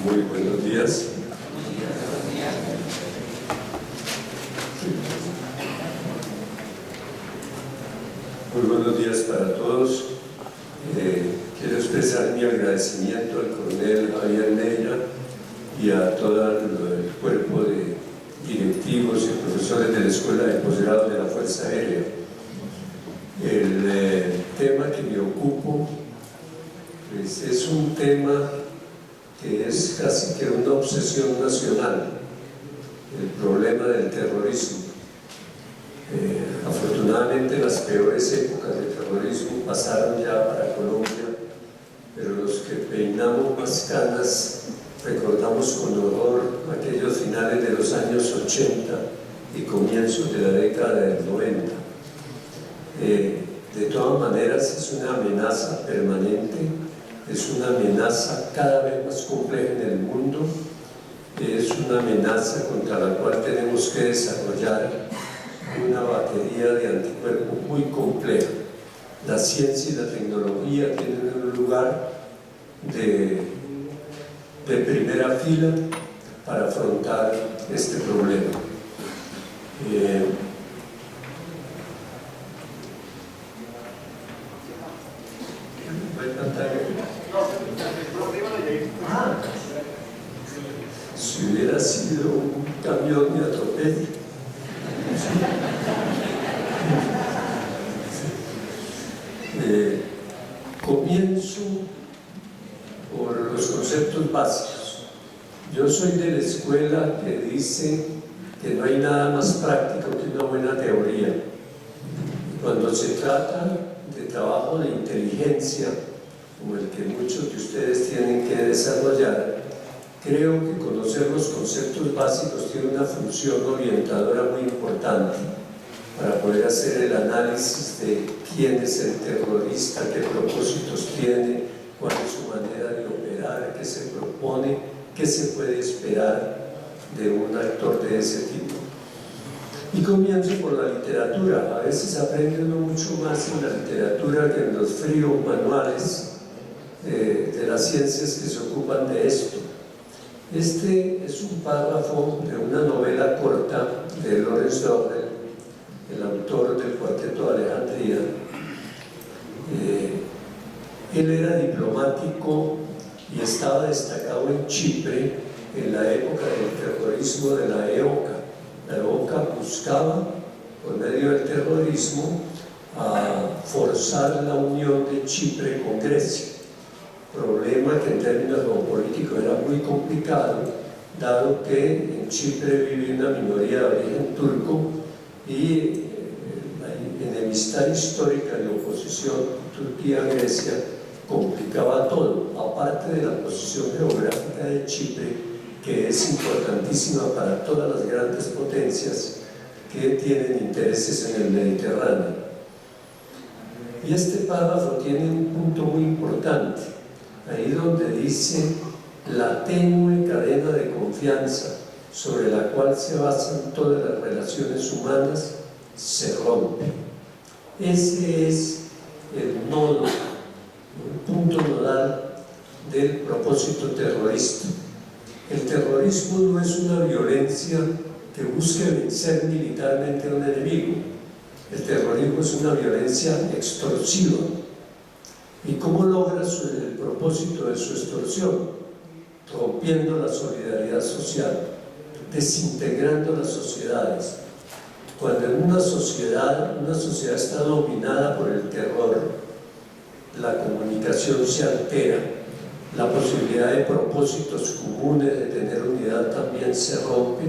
Muy buenos días. Muy buenos días para todos. Quiero expresar mi agradecimiento al coronel Javier Neira y a todo el cuerpo de directivos y profesores de la Escuela de Posgrado de la Fuerza Aérea. El tema que me ocupo pues, es un tema que es casi que una obsesión nacional, el problema del terrorismo. Afortunadamente las peores épocas del terrorismo pasaron ya para Colombia, pero los que peinamos más canas recordamos con horror aquellos finales de los años 80 y comienzos de la década del 90. De todas maneras es una amenaza permanente, es una amenaza cada vez más compleja en el mundo, es una amenaza contra la cual tenemos que desarrollar una batería de anticuerpos muy compleja. La ciencia y la tecnología tienen un lugar de primera fila para afrontar este problema. Si hubiera sido un camión de atropello. Comienzo por los conceptos básicos. Yo soy de la escuela que dice que no hay nada más práctico que una buena teoría. Cuando se trata de trabajo de inteligencia, como el que muchos de ustedes tienen que desarrollar, creo que conocer los conceptos básicos tiene una función orientadora muy importante para poder hacer el análisis de quién es el terrorista, qué propósitos tiene, cuál es su manera de operar, qué se propone, qué se puede esperar de un actor de ese tipo. Y comienzo por la literatura. A veces aprende uno mucho más en la literatura que en los fríos manuales de las ciencias que se ocupan de esto. Este es un párrafo de una novela corta de Lawrence Durrell, el autor del Cuarteto de Alejandría. Él era diplomático y estaba destacado en Chipre en la época del terrorismo de la EOCA. La EOCA buscaba, por medio del terrorismo, a forzar la unión de Chipre con Grecia. Problema que en términos geopolíticos era muy complicado, dado que en Chipre vive una minoría de origen turco y la enemistad histórica de oposición Turquía-Grecia complicaba todo, aparte de la posición geográfica de Chipre, que es importantísima para todas las grandes potencias que tienen intereses en el Mediterráneo. Y este párrafo tiene un punto muy importante, ahí donde dice: la tenue cadena de confianza sobre la cual se basan todas las relaciones humanas se rompe. Ese es el nodo, el punto nodal del propósito terrorista. El terrorismo no es una violencia que busque vencer militarmente a un enemigo. El terrorismo es una violencia extorsiva. ¿Y cómo logra el propósito de su extorsión? Rompiendo la solidaridad social, desintegrando las sociedades. Cuando en una sociedad está dominada por el terror, la comunicación se altera, la posibilidad de propósitos comunes, de tener unidad, también se rompe.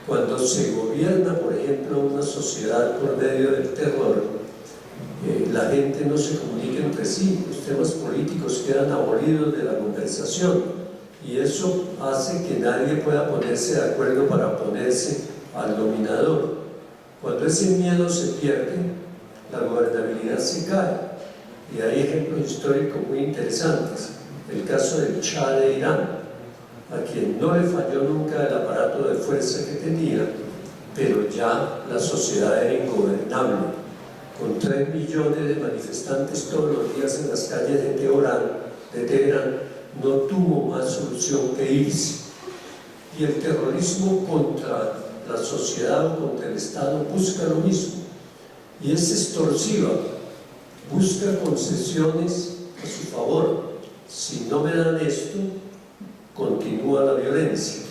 Cuando se gobierna, por ejemplo, una sociedad por medio del terror, la gente no se comunica entre sí, los temas políticos quedan abolidos de la conversación y eso hace que nadie pueda ponerse de acuerdo para oponerse al dominador. Cuando ese miedo se pierde, la gobernabilidad se cae y hay ejemplos históricos muy interesantes. El caso del Shah de Irán, a quien no le falló nunca el aparato de fuerza que tenía, pero ya la sociedad era ingobernable, con 3 millones de manifestantes todos los días en las calles de Teherán, no tuvo más solución que irse. Y el terrorismo contra la sociedad o contra el Estado busca lo mismo, y es extorsiva, busca concesiones a su favor. Si no me dan esto, continúa la violencia.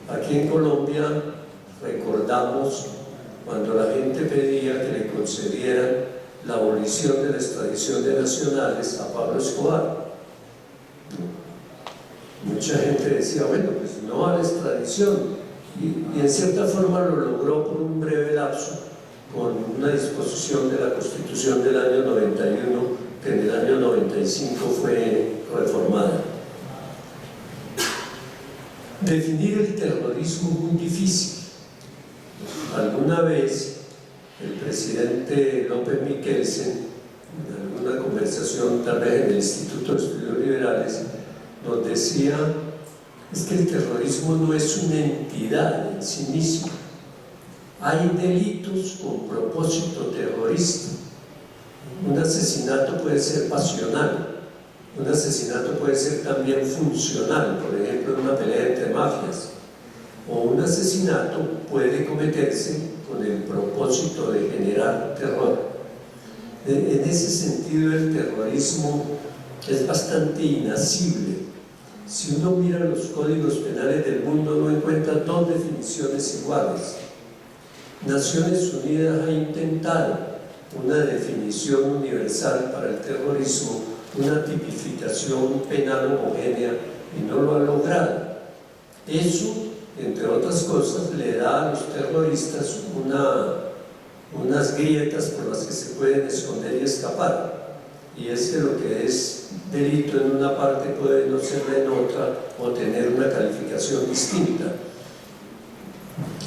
Aquí en Colombia recordamos cuando la gente pedía que le concedieran la abolición de la extradición de nacionales a Pablo Escobar. Mucha gente decía, bueno, pues no a la extradición, y en cierta forma lo logró por un breve lapso con una disposición de la Constitución del año 91 que en el año 95 fue reformada. Definir el terrorismo es muy difícil. Alguna vez el presidente López Michelsen, en alguna conversación tal vez en el Instituto de Estudios Liberales, nos decía, es que el terrorismo no es una entidad en sí misma. Hay delitos con propósito terrorista. Un asesinato puede ser pasional, un asesinato puede ser también funcional, por ejemplo en una pelea entre mafias, o un asesinato puede cometerse con el propósito de generar terror. En ese sentido el terrorismo es bastante inasible. Si uno mira los códigos penales del mundo no encuentra dos definiciones iguales. Naciones Unidas ha intentado una definición universal para el terrorismo, una tipificación penal homogénea, y no lo ha logrado. Eso, entre otras cosas, le da a los terroristas unas grietas por las que se pueden esconder y escapar. Y es que lo que es delito en una parte puede no serlo en otra, o tener una calificación distinta.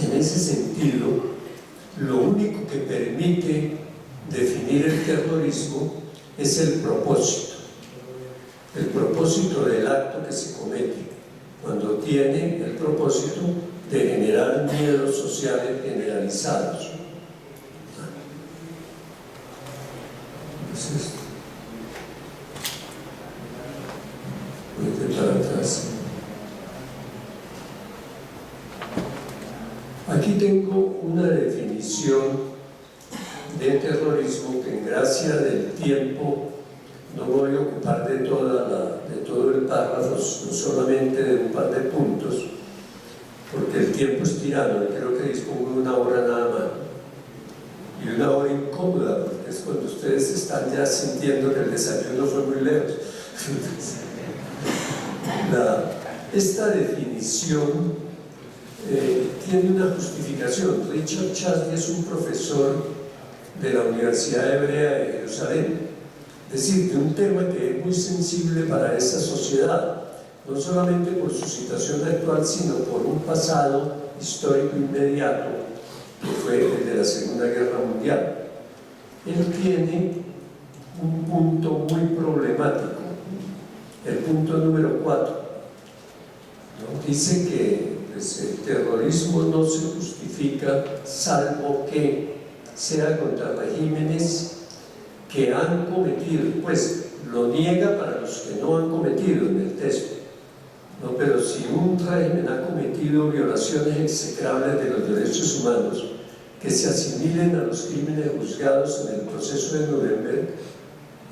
En ese sentido, lo único que permite definir el terrorismo es el propósito del acto que se comete, cuando tiene el propósito de generar miedos sociales generalizados. Entonces, para atrás. Aquí tengo una definición de terrorismo que, en gracia del tiempo, no voy a ocupar de todo el párrafo, no solamente de un par de puntos, porque el tiempo es tirano y creo que dispongo de una hora nada más, y una hora incómoda, porque es cuando ustedes están ya sintiendo que el desayuno fue muy lejos. Esta definición tiene una justificación. Richard Chasney es un profesor de la Universidad Hebrea de Jerusalén. Es decir, de un tema que es muy sensible para esa sociedad, no solamente por su situación actual, sino por un pasado histórico inmediato, que fue el de la Segunda Guerra Mundial. Él tiene un punto muy problemático, el punto número 4. ¿No? Dice que pues, el terrorismo no se justifica salvo que sea contra regímenes que han cometido, pues lo niega para los que no han cometido en el texto, ¿no? Pero si un régimen ha cometido violaciones execrables de los derechos humanos que se asimilen a los crímenes juzgados en el proceso de Nuremberg,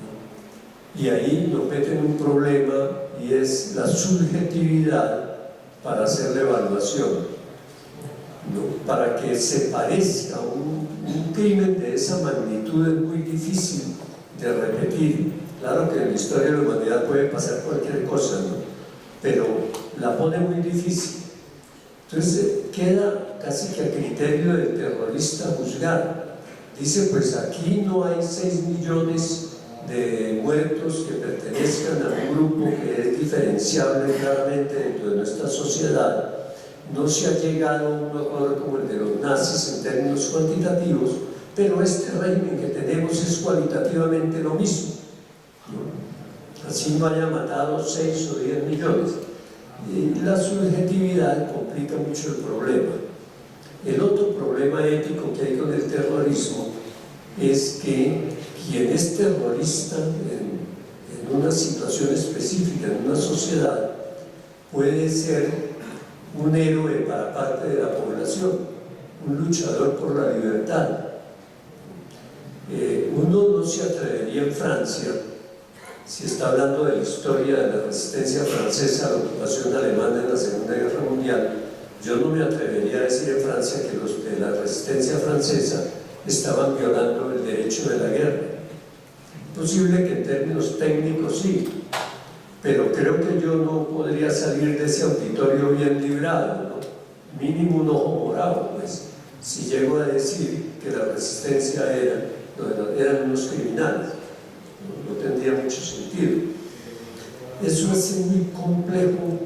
¿no? Y ahí nos meten un problema, y es la subjetividad para hacer la evaluación, ¿no? Para que se parezca un crimen de esa magnitud es muy difícil de repetir. Claro que en la historia de la humanidad puede pasar cualquier cosa, ¿no? Pero la pone muy difícil. Entonces queda casi que a criterio del terrorista juzgar. Dice, pues aquí no hay 6 millones de muertos que pertenezcan a un grupo que es diferenciable claramente dentro de nuestra sociedad. No se ha llegado a un horror como el de los nazis en términos cuantitativos, pero este régimen que tenemos es cualitativamente lo mismo, ¿no? Así no haya matado 6 o 10 millones. Y la subjetividad complica mucho el problema. El otro problema ético que hay con el terrorismo es que quien es terrorista en una situación específica, en una sociedad, puede ser un héroe para parte de la población, un luchador por la libertad. Uno no se atrevería en Francia, si está hablando de la historia de la resistencia francesa a la ocupación alemana en la Segunda Guerra Mundial, yo no me atrevería a decir en Francia que los de la resistencia francesa estaban violando el derecho de la guerra. Posible que en términos técnicos sí, pero creo que yo no podría salir de ese auditorio bien librado, ¿no? Mínimo un ojo morado, pues, si llego a decir que la resistencia eran unos criminales. No tendría mucho sentido. Eso hace muy complejo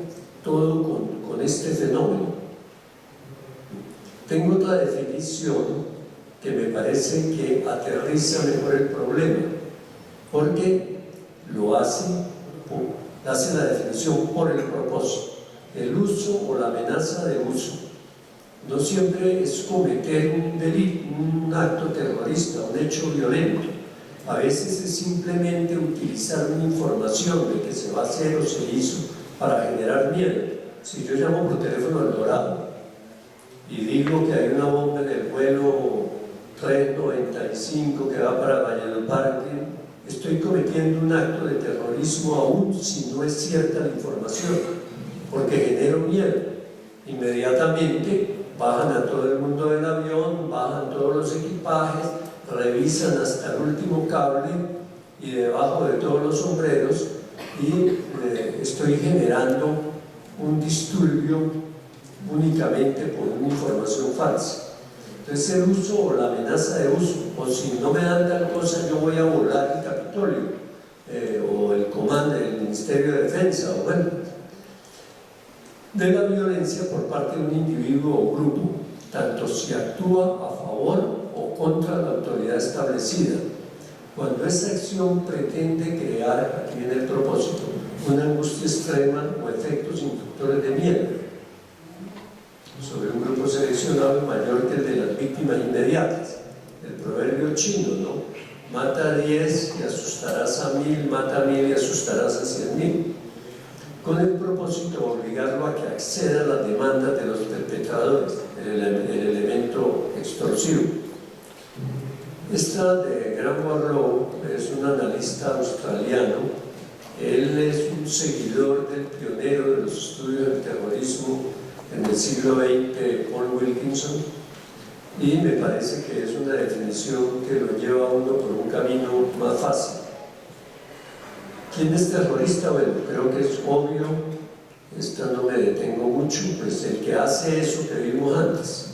todo con este fenómeno. Tengo otra definición que me parece que aterriza mejor el problema, porque lo hace la definición por el propósito, el uso o la amenaza de uso. No siempre es cometer un delito, un acto terrorista, un hecho violento. A veces es simplemente utilizar una información de que se va a hacer o se hizo para generar miedo. Si yo llamo por teléfono al Dorado y digo que hay una bomba en el vuelo 395 que va para Valledupar, estoy cometiendo un acto de terrorismo aún si no es cierta la información, porque genero miedo. Inmediatamente bajan a todo el mundo del avión, bajan todos los equipajes, revisan hasta el último cable y debajo de todos los sombreros, y estoy generando un disturbio únicamente por una información falsa. Entonces el uso o la amenaza de uso, o si no me dan tal cosa yo voy a volar el Capitolio, o el comando del Ministerio de Defensa, o bueno, de la violencia por parte de un individuo o grupo, tanto si actúa a favor o contra la autoridad establecida. Cuando esa acción pretende crear, aquí viene el propósito, una angustia extrema o efectos inductores de miedo sobre un grupo seleccionado mayor que el de las víctimas inmediatas. El proverbio chino, ¿no? Mata a 10 y asustarás a 1000, mata a 1000 y asustarás a 100,000. Con el propósito de obligarlo a que acceda a las demandas de los perpetradores, el elemento extorsivo. Esta de Graham Warlow es un analista australiano. Él es un seguidor del pionero de los estudios del terrorismo en el siglo XX, Paul Wilkinson, y me parece que es una definición que lo lleva a uno por un camino más fácil. ¿Quién es terrorista? Bueno, creo que es obvio, esta no me detengo mucho, pues el que hace eso que vimos antes.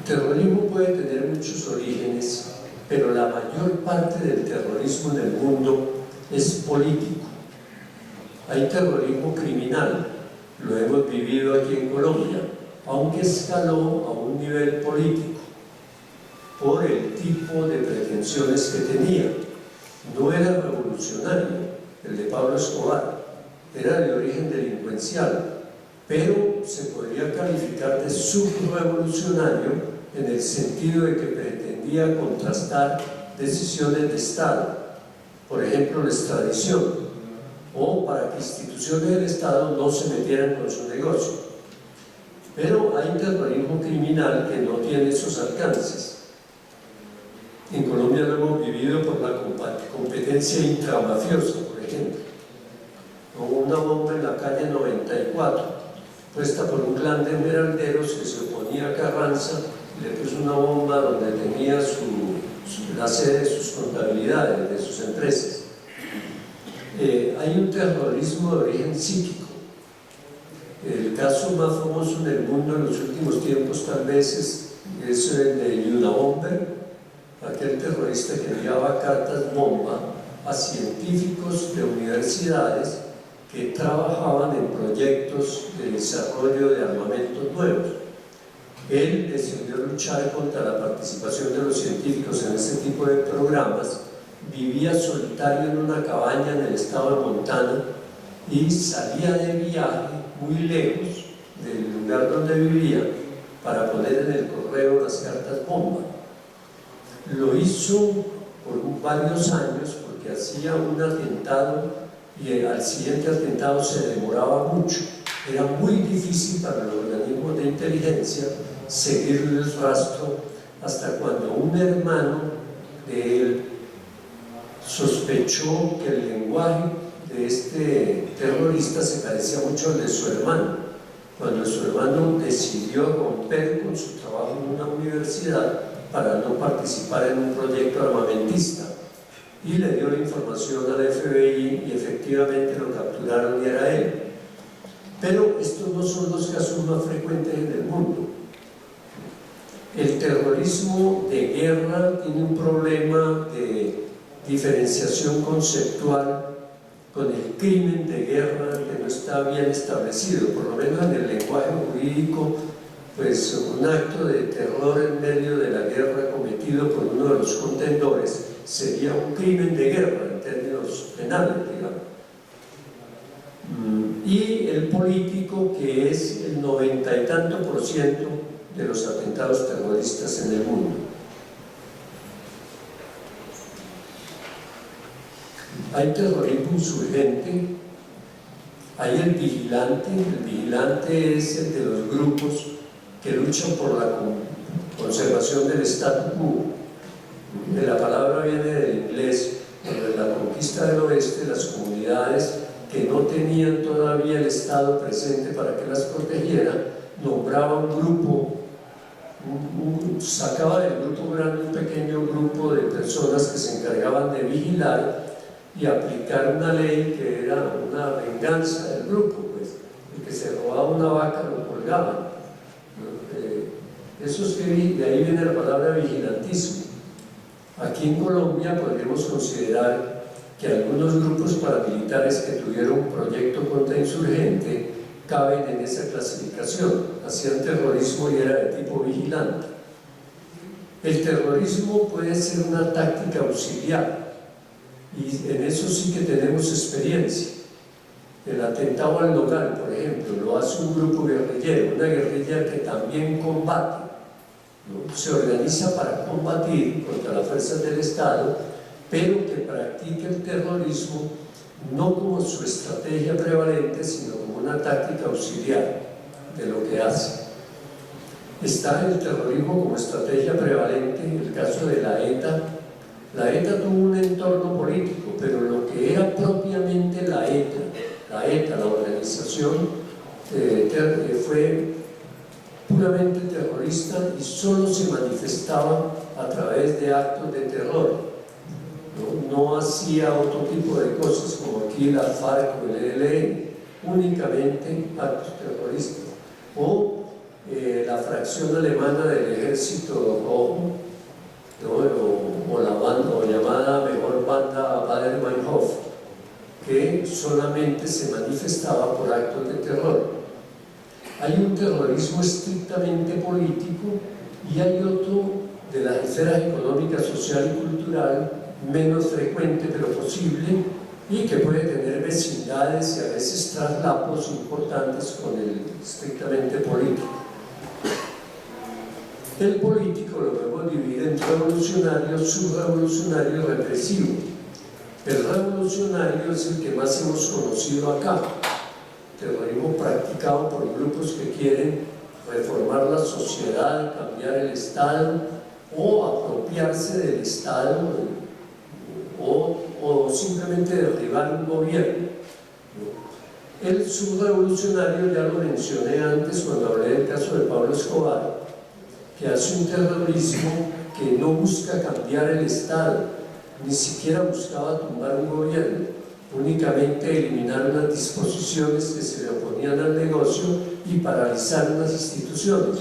El terrorismo puede tener muchos orígenes, pero la mayor parte del terrorismo en el mundo es político. Hay terrorismo criminal, lo hemos vivido aquí en Colombia, aunque escaló a un nivel político por el tipo de pretensiones que tenía. No era revolucionario, el de Pablo Escobar, era de origen delincuencial, pero se podría calificar de subrevolucionario en el sentido de que pretendía contrastar decisiones de Estado, por ejemplo la extradición, o para que instituciones del Estado no se metieran con su negocio. Pero hay terrorismo criminal que no tiene esos alcances. En Colombia lo hemos vivido por la competencia intramafiosa, por ejemplo. Hubo una bomba en la calle 94, puesta por un clan de esmeralderos que se oponía a Carranza, y le puso una bomba donde tenía la sede de sus contabilidades, de sus empresas. Hay un terrorismo de origen psíquico. El caso más famoso en el mundo en los últimos tiempos tal vez es el de Unabomber, aquel terrorista que enviaba cartas bomba a científicos de universidades que trabajaban en proyectos de desarrollo de armamentos nuevos. Él decidió luchar contra la participación de los científicos en este tipo de programas, vivía solitario en una cabaña en el estado de Montana y salía de viaje muy lejos del lugar donde vivía para poner en el correo las cartas bomba. Lo hizo por varios años porque hacía un atentado y al siguiente atentado se demoraba mucho. Era muy difícil para los organismos de inteligencia seguir el rastro hasta cuando un hermano de él sospechó que el lenguaje de este terrorista se parecía mucho al de su hermano. Cuando su hermano decidió romper con su trabajo en una universidad para no participar en un proyecto armamentista, y le dio la información al FBI y efectivamente lo capturaron y era él. Pero estos no son los casos más frecuentes en el mundo. El terrorismo de guerra tiene un problema de diferenciación conceptual con el crimen de guerra que no está bien establecido, por lo menos en el lenguaje jurídico. Pues un acto de terror en medio de la guerra cometido por uno de los contendores sería un crimen de guerra en términos penales, digamos. Y el político, que es el 90 y tanto % de los atentados terroristas en el mundo. Hay terrorismo insurgente, hay el vigilante es el de los grupos que luchan por la conservación del statu quo. La palabra viene del inglés, de la conquista del oeste, las comunidades que no tenían todavía el Estado presente para que las protegiera, nombraba un grupo, sacaba del grupo grande un pequeño grupo de personas que se encargaban de vigilar y aplicar una ley que era una venganza del grupo, pues, el que se robaba una vaca lo colgaban. Eso es que de ahí viene la palabra vigilantismo. Aquí en Colombia podríamos considerar que algunos grupos paramilitares que tuvieron un proyecto contrainsurgente caben en esa clasificación, hacían terrorismo y era de tipo vigilante. El terrorismo puede ser una táctica auxiliar y en eso sí que tenemos experiencia. El atentado al Nogal, por ejemplo, lo hace un grupo guerrillero, una guerrilla que también combate, ¿no? Se organiza para combatir contra las fuerzas del Estado, pero que practica el terrorismo no como su estrategia prevalente, sino como una táctica auxiliar de lo que hace. Está el terrorismo como estrategia prevalente en el caso de la ETA. La ETA tuvo un entorno político, pero lo que era propiamente la ETA, la organización, fue puramente terrorista y solo se manifestaba a través de actos de terror. No hacía otro tipo de cosas como aquí la FARC o el ELN, únicamente actos terroristas. O la fracción alemana del Ejército Rojo, ¿no? o la banda, o llamada mejor banda Baader-Meinhof, que solamente se manifestaba por actos de terror. Hay un terrorismo estrictamente político y hay otro de las esferas económica, social y cultural, menos frecuente pero posible, y que puede tener vecindades y a veces traslapos importantes con el estrictamente político. El político lo podemos dividir en revolucionario, subrevolucionario y represivo. El revolucionario es el que más hemos conocido acá, terrorismo practicado por grupos que quieren reformar la sociedad, cambiar el Estado o apropiarse del Estado o simplemente derribar un gobierno. El subrevolucionario ya lo mencioné antes cuando hablé del caso de Pablo Escobar, que hace un terrorismo que no busca cambiar el Estado, ni siquiera buscaba tumbar un gobierno, únicamente eliminar unas disposiciones que se le oponían al negocio y paralizar unas instituciones,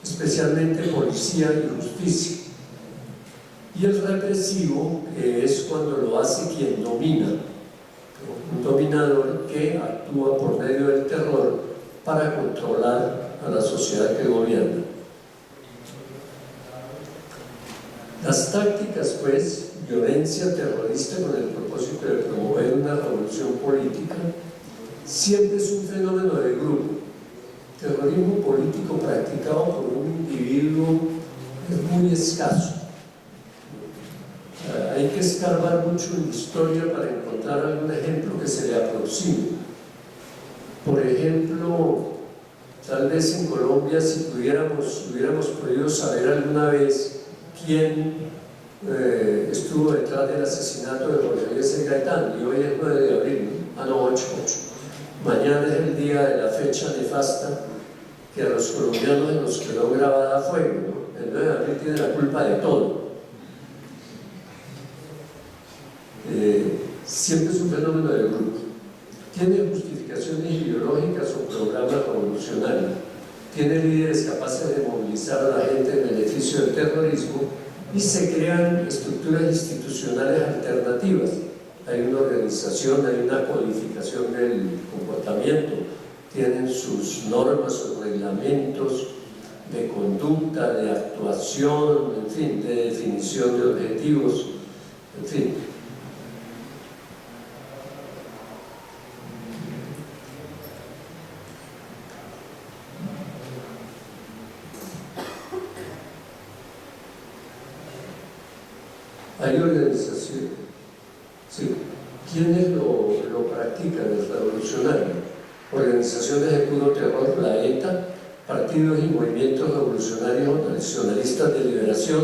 especialmente policía y justicia. Y el represivo es cuando lo hace quien domina, un dominador que actúa por medio del terror para controlar a la sociedad que gobierna. Las tácticas, pues, violencia terrorista con el propósito de promover una revolución política, siempre es un fenómeno de grupo. terrorismo político practicado por un individuo es muy escaso. Hay que escarbar mucho en la historia para encontrar algún ejemplo que se le aproxime. Por ejemplo, tal vez en Colombia, si hubiéramos podido saber alguna vez quién estuvo detrás del asesinato de Jorge Eliezer Gaitán, y hoy es 9 de abril, ¿no? 8. Mañana es el día de la fecha nefasta que a los colombianos se nos quedó grabada a fuego, ¿no? El 9 de abril tiene la culpa de todo. Siempre es un fenómeno del grupo. Tiene justificaciones ideológicas o programas revolucionarios. Tiene líderes capaces de movilizar a la gente en beneficio del terrorismo y se crean estructuras institucionales alternativas. Hay una organización, hay una codificación del comportamiento, tienen sus normas, sus reglamentos de conducta, de actuación, en fin, de definición de objetivos, en fin. Hay organizaciones, sí. ¿Quiénes lo practican? El revolucionario. Organizaciones de puro terror, la ETA, partidos y movimientos revolucionarios o nacionalistas de liberación,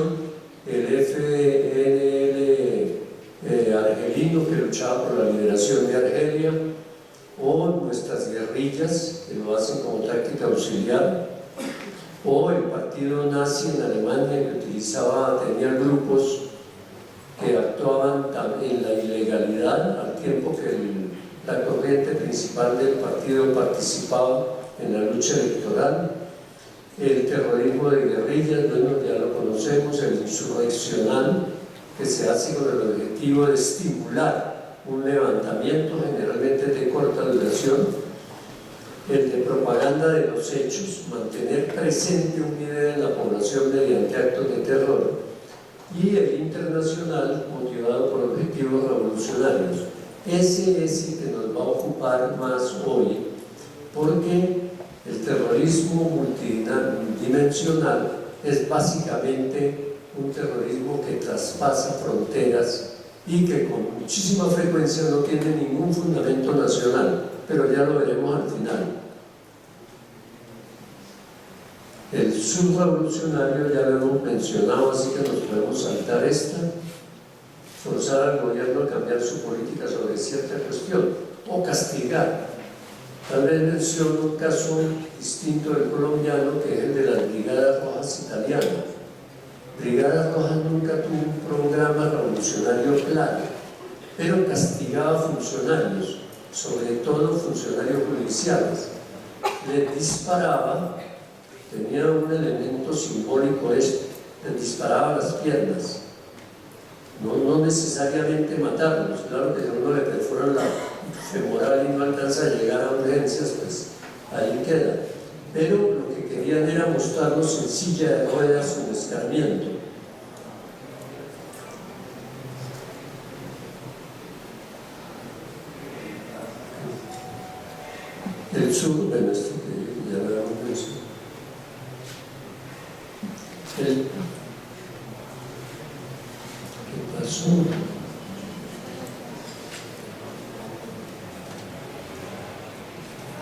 el FNL argelino que luchaba por la liberación de Argelia, o nuestras guerrillas que lo hacen como táctica auxiliar, o el partido nazi en Alemania que tenía grupos que actuaban en la ilegalidad al tiempo que la corriente principal del partido participaba en la lucha electoral. El terrorismo de guerrillas, bueno, ya lo conocemos, el insurreccional, que se hace con el objetivo de estimular un levantamiento generalmente de corta duración. El de propaganda de los hechos, mantener presente un nivel en la población mediante actos de terror. Y el internacional, motivado por objetivos revolucionarios. Ese es el que nos va a ocupar más hoy, porque el terrorismo multidimensional es básicamente un terrorismo que traspasa fronteras y que con muchísima frecuencia no tiene ningún fundamento nacional, pero ya lo veremos al final. El subrevolucionario ya lo hemos mencionado, así que nos podemos saltar esta. Forzar al gobierno a cambiar su política sobre cierta cuestión o castigar. Tal vez menciono un caso distinto del colombiano, que es el de las Brigadas Rojas italianas. Brigadas Rojas nunca tuvo un programa revolucionario claro, pero castigaba funcionarios, sobre todo funcionarios judiciales. Les disparaba. Tenía un elemento simbólico les disparaba las piernas, no necesariamente matarlos. Claro que si a uno le perforan la femoral y no alcanza a llegar a urgencias, pues ahí queda. Pero lo que querían era mostrarnos en silla de ruedas un escarmiento. El sur, bueno, esto que ya lo habíamos mencionado. ¿Qué pasó?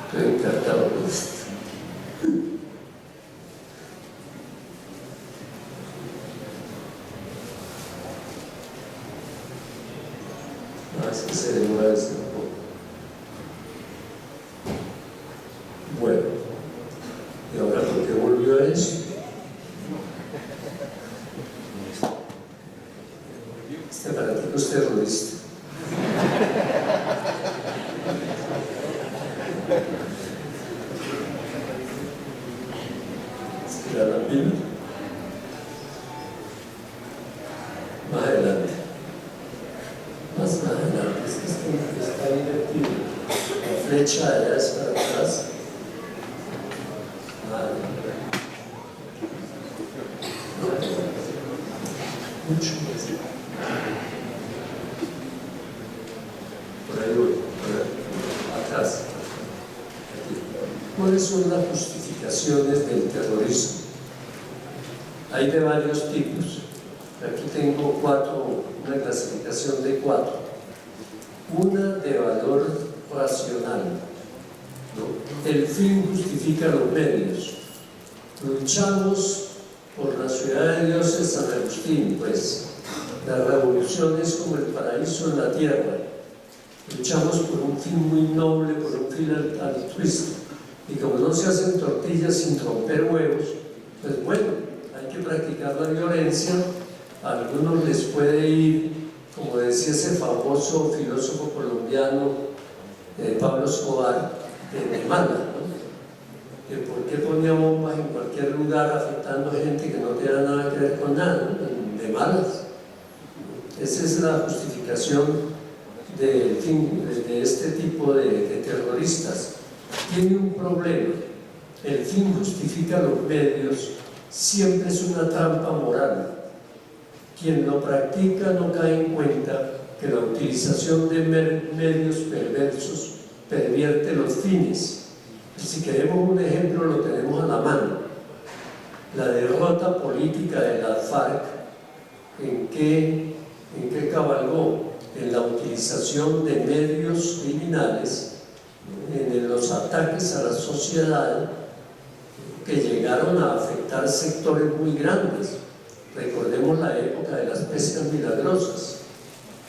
Estoy encantado con esto. Es que se demora este un poco. Bueno, y ahora, ¿por qué volvió a eso? Este aparatico es terrorista. Estirar la pila. Más adelante. Más adelante. Es que está invertido. La flecha allá es para atrás. Mucho más. Por ahí voy, por atrás. ¿Cuáles son las justificaciones clasificaciones del terrorismo. Hay de varios tipos. Aquí tengo una clasificación de 4. Una de valor racional, ¿no? El fin justifica los medios. Luchamos por la ciudad de Dios de San Agustín, pues la revolución es como el paraíso en la tierra. Luchamos por un fin muy noble, por un fin altruista. Y como no se hacen tortillas sin romper huevos, pues bueno, hay que practicar la violencia. A algunos les puede ir, como decía ese famoso filósofo colombiano Pablo Escobar, de mala, ¿no? Que por qué ponía bombas en cualquier lugar afectando a gente que no tenía nada que ver con nada, ¿no? De malas. Esa es la justificación de este tipo de terroristas. Tiene un problema. El fin justifica los medios, siempre es una trampa moral. Quien lo practica no cae en cuenta que la utilización de medios perversos pervierte los fines. Y si queremos un ejemplo, lo tenemos a la mano. La derrota política de la FARC, ¿en qué cabalgó? En la utilización de medios criminales, en los ataques a la sociedad que llegaron a afectar sectores muy grandes. Recordemos la época de las pescas milagrosas,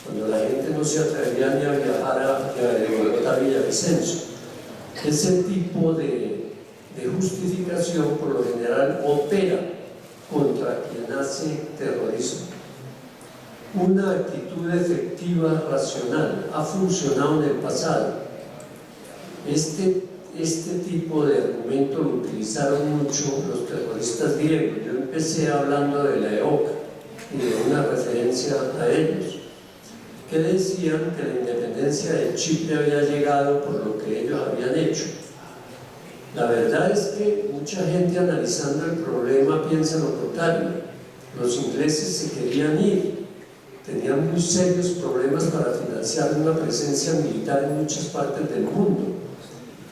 cuando la gente no se atrevía ni a viajar de Bogotá a Villavicencio. Ese tipo de justificación por lo general opera contra quien hace terrorismo. Una actitud efectiva, racional, ha funcionado en el pasado. Este tipo de argumento lo utilizaron mucho los terroristas griegos. Yo empecé hablando de la EOCA y de una referencia a ellos, que decían que la independencia de Chipre había llegado por lo que ellos habían hecho. La verdad es que mucha gente analizando el problema piensa lo contrario. Los ingleses se querían ir, tenían muy serios problemas para financiar una presencia militar en muchas partes del mundo.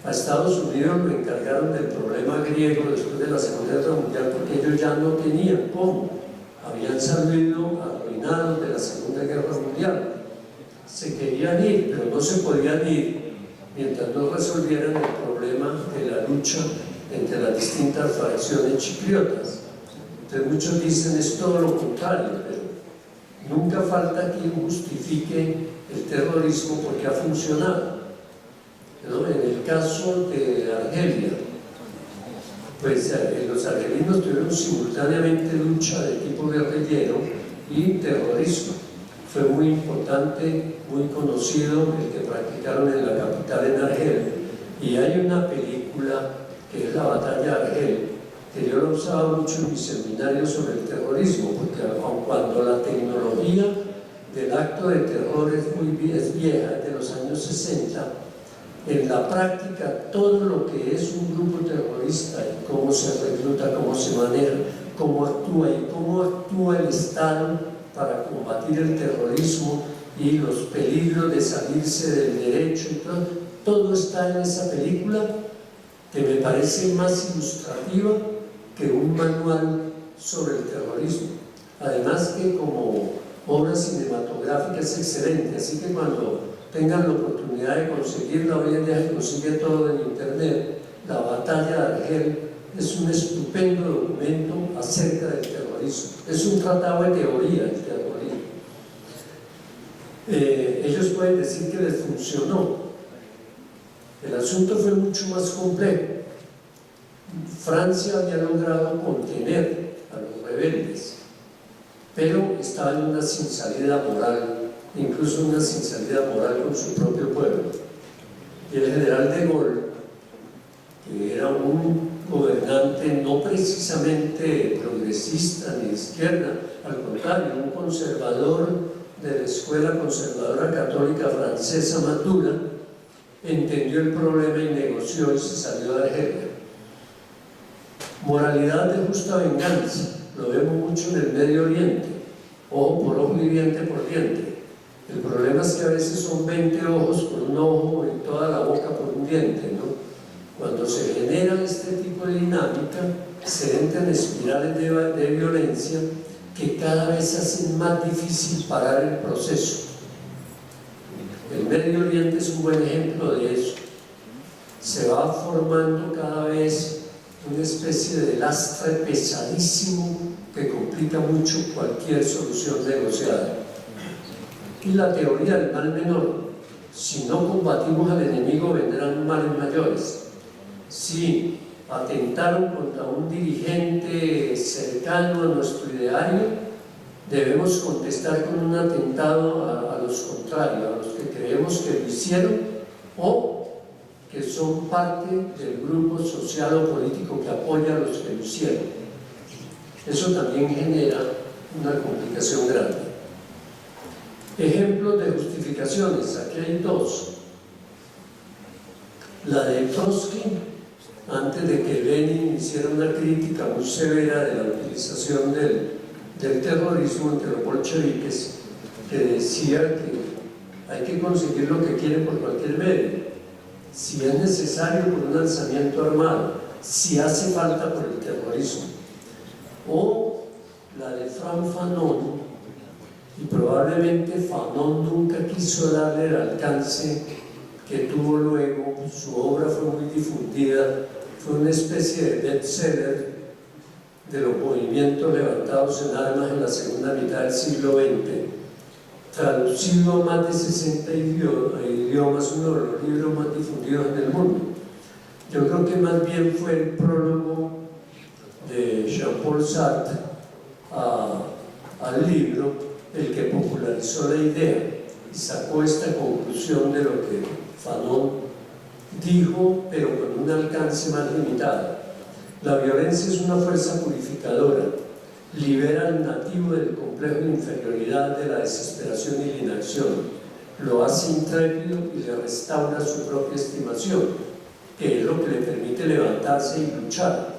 A Estados Unidos lo encargaron del problema griego después de la Segunda Guerra Mundial porque ellos ya no tenían cómo. Habían salido arruinados de la Segunda Guerra Mundial. Se querían ir, pero no se podían ir mientras no resolvieran el problema de la lucha entre las distintas facciones chipriotas. Entonces muchos dicen es todo lo contrario, pero nunca falta quien justifique el terrorismo porque ha funcionado, ¿no? En el caso de Argelia, pues los argelinos tuvieron simultáneamente lucha de tipo guerrillero y terrorismo. Fue muy importante, muy conocido el que practicaron en la capital, en Argel. Y hay una película que es La Batalla de Argel, que yo lo usaba mucho en mis seminarios sobre el terrorismo, porque aun cuando la tecnología del acto de terror es vieja, es de los años 60, en la práctica todo lo que es un grupo terrorista y cómo se recluta, cómo se maneja, cómo actúa y cómo actúa el Estado para combatir el terrorismo y los peligros de salirse del derecho y todo está en esa película, que me parece más ilustrativa que un manual sobre el terrorismo. Además que como obra cinematográfica es excelente, así que cuando tengan la oportunidad de conseguirla, hoy en día se consigue todo en internet. La Batalla de Argel es un estupendo documento acerca del terrorismo. Es un tratado de teoría del terrorismo. Ellos pueden decir que les funcionó. El asunto fue mucho más complejo. Francia había logrado contener a los rebeldes, pero estaba en una sin salida moral, incluso una sin salida moral con su propio pueblo. Y el general de Gaulle, que era un gobernante no precisamente progresista ni de izquierda, al contrario, un conservador de la escuela conservadora católica francesa más dura, entendió el problema y negoció y se salió de Argelia. Moralidad de justa venganza, lo vemos mucho en el Medio Oriente, ojo por ojo y diente por diente. El problema es que a veces son 20 ojos por un ojo y toda la boca por un diente, ¿no? Cuando se genera este tipo de dinámica, se entran espirales de violencia que cada vez hacen más difícil parar el proceso. El Medio Oriente es un buen ejemplo de eso. Se va formando cada vez una especie de lastre pesadísimo que complica mucho cualquier solución negociada. Y la teoría del mal menor: si no combatimos al enemigo, vendrán males mayores. Si atentaron contra un dirigente cercano a nuestro ideario, debemos contestar con un atentado a los contrarios, a los que creemos que lo hicieron o que son parte del grupo social o político que apoya a los que lo hicieron. Eso también genera una complicación grande. Ejemplos de justificaciones, aquí hay dos. La de Trotsky, antes de que Lenin hiciera una crítica muy severa de la utilización del terrorismo entre los bolcheviques, que decía que hay que conseguir lo que quieren por cualquier medio, si es necesario por un alzamiento armado, si hace falta por el terrorismo. O la de Frank Fanon, y probablemente Fanon nunca quiso darle el alcance que tuvo luego. Su obra fue muy difundida, fue una especie de bestseller de los movimientos levantados en armas en la segunda mitad del siglo XX, traducido a más de 60 idiomas, uno de los libros más difundidos en el mundo. Yo creo que más bien fue el prólogo de Jean-Paul Sartre al libro el que popularizó la idea y sacó esta conclusión de lo que Fanon dijo, pero con un alcance más limitado. La violencia es una fuerza purificadora, libera al nativo del complejo de inferioridad, de la desesperación y la inacción, lo hace intrépido y le restaura su propia estimación, que es lo que le permite levantarse y luchar.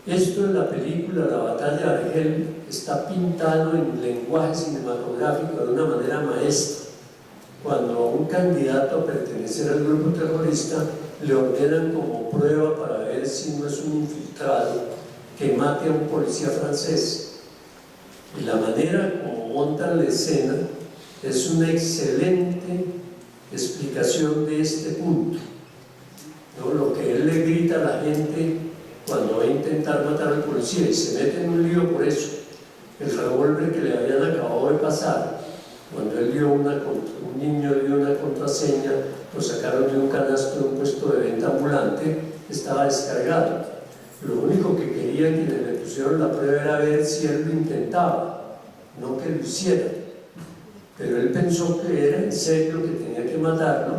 Esto en la película La batalla de Argel está pintado en lenguaje cinematográfico de una manera maestra. Cuando a un candidato a pertenecer al grupo terrorista le ordenan como prueba para ver si no es un infiltrado que mate a un policía francés. Y la manera como montan la escena es una excelente explicación de este punto, ¿no? Lo que él le grita a la gente cuando va a intentar matar al policía y se mete en un lío por eso. El revólver que le habían acabado de pasar, cuando él un niño dio una contraseña, lo sacaron de un canasto de un puesto de venta ambulante, estaba descargado. Lo único que querían quienes le pusieron la prueba era ver si él lo intentaba, no que lo hiciera. Pero él pensó que era en serio, que tenía que matarlo,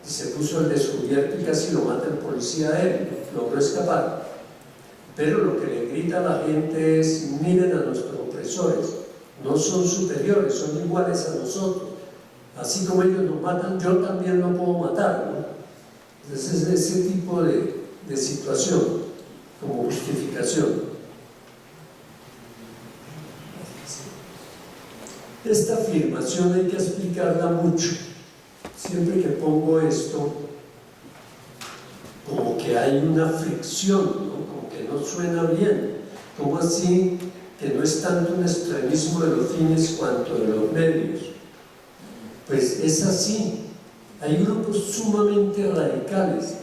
y se puso al descubierto y casi lo mata el policía a él, logró escapar. Pero lo que le grita a la gente es: miren a nuestros opresores, no son superiores, son iguales a nosotros, así como ellos nos matan, yo también lo puedo matar, ¿no? Entonces es ese tipo de situación como justificación. Esta afirmación hay que explicarla mucho. Siempre que pongo esto, como que hay una fricción, ¿no? Como que no suena bien. ¿Cómo así que no es tanto un extremismo de los fines cuanto de los medios? Pues es así. Hay grupos sumamente radicales,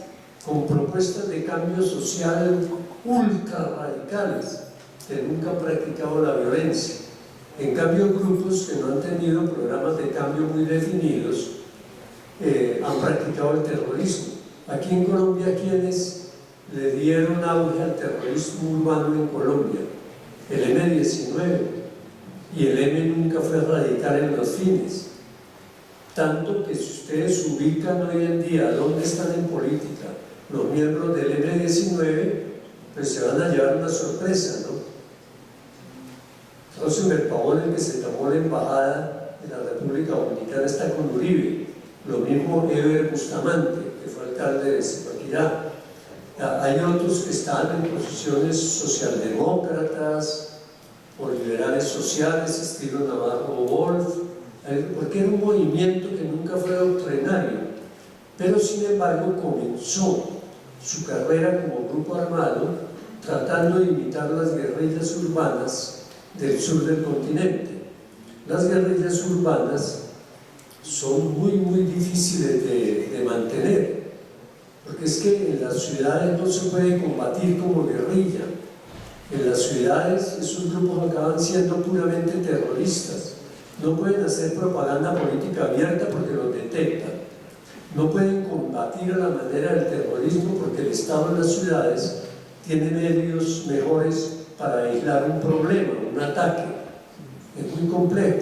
con propuestas de cambio social ultra radicales, que nunca han practicado la violencia. En cambio, grupos que no han tenido programas de cambio muy definidos han practicado el terrorismo. Aquí en Colombia, ¿quiénes le dieron auge al terrorismo urbano en Colombia? El M-19, y el M nunca fue radical en los fines. Tanto que si ustedes ubican hoy en día dónde están en política los miembros del M-19, pues se van a llevar una sorpresa, ¿no? Rosenberg Pavón, el que se tomó la embajada de la República Dominicana, está con Uribe. Lo mismo Eber Bustamante, que fue alcalde de Zipaquirá. Hay otros que están en posiciones socialdemócratas o liberales sociales, estilo Navarro Wolf, porque era un movimiento que nunca fue doctrinario, pero sin embargo comenzó su carrera como grupo armado, tratando de imitar las guerrillas urbanas del sur del continente. Las guerrillas urbanas son muy difíciles de mantener, porque es que en las ciudades no se puede combatir como guerrilla. En las ciudades esos grupos acaban siendo puramente terroristas. No pueden hacer propaganda política abierta porque los detectan. No pueden combatir a la manera del terrorismo porque el Estado en las ciudades tiene medios mejores para aislar un problema, un ataque. Es muy complejo.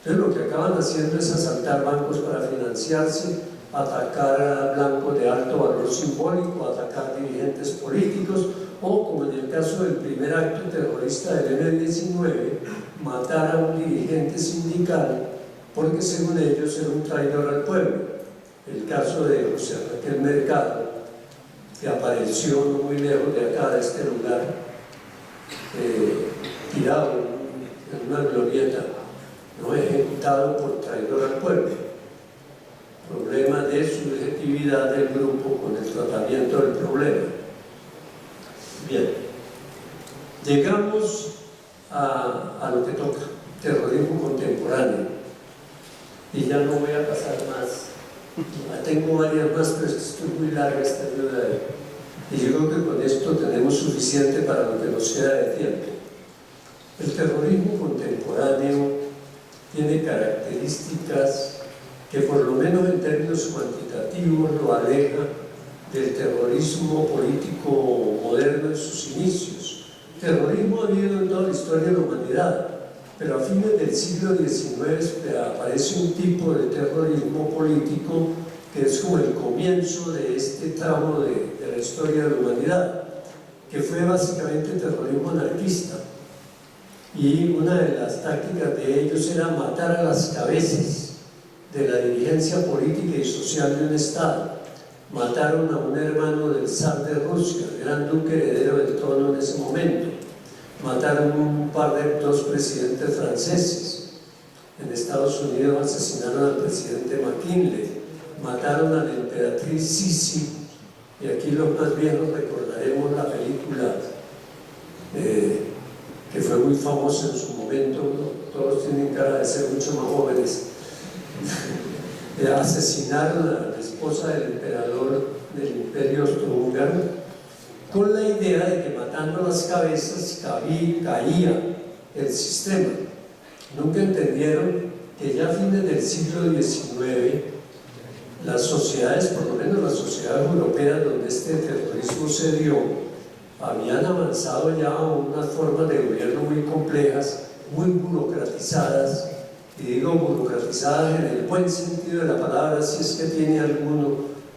Entonces lo que acaban haciendo es asaltar bancos para financiarse, atacar a blancos de alto valor simbólico, atacar dirigentes políticos, o como en el caso del primer acto terrorista del M-19, matar a un dirigente sindical porque según ellos era un traidor al pueblo. El caso de José Raquel Mercado, que apareció no muy lejos de acá, de este lugar, tirado en una glorieta, no ejecutado por traidor al pueblo. Problema de subjetividad del grupo con el tratamiento del problema. Bien, llegamos a lo que toca, terrorismo contemporáneo, y ya no voy a pasar más. Tengo varias más, pero esto es muy larga esta ayuda, y yo creo que con esto tenemos suficiente para lo que nos queda de tiempo. El terrorismo contemporáneo tiene características que por lo menos en términos cuantitativos lo aleja del terrorismo político moderno en sus inicios. Terrorismo ha habido en toda la historia de la humanidad, pero a fines del siglo XIX aparece un tipo de terrorismo político que es como el comienzo de este tramo de la historia de la humanidad, que fue básicamente terrorismo anarquista. Y una de las tácticas de ellos era matar a las cabezas de la dirigencia política y social de un Estado. Mataron a un hermano del zar de Rusia, el gran duque heredero del trono en ese momento. Mataron un par de dos presidentes franceses. En Estados Unidos asesinaron al presidente McKinley. Mataron a la emperatriz Sisi. Y aquí los más viejos recordaremos la película que fue muy famosa en su momento, ¿no? Todos tienen cara de ser mucho más jóvenes. Asesinaron a la esposa del emperador del Imperio Austrohúngaro con la idea de que matando las cabezas caía el sistema. Nunca entendieron que ya a fines del siglo XIX las sociedades, por lo menos las sociedades europeas donde este terrorismo se dio, habían avanzado ya a unas formas de gobierno muy complejas, muy burocratizadas, y digo burocratizadas en el buen sentido de la palabra, si es que tiene alguno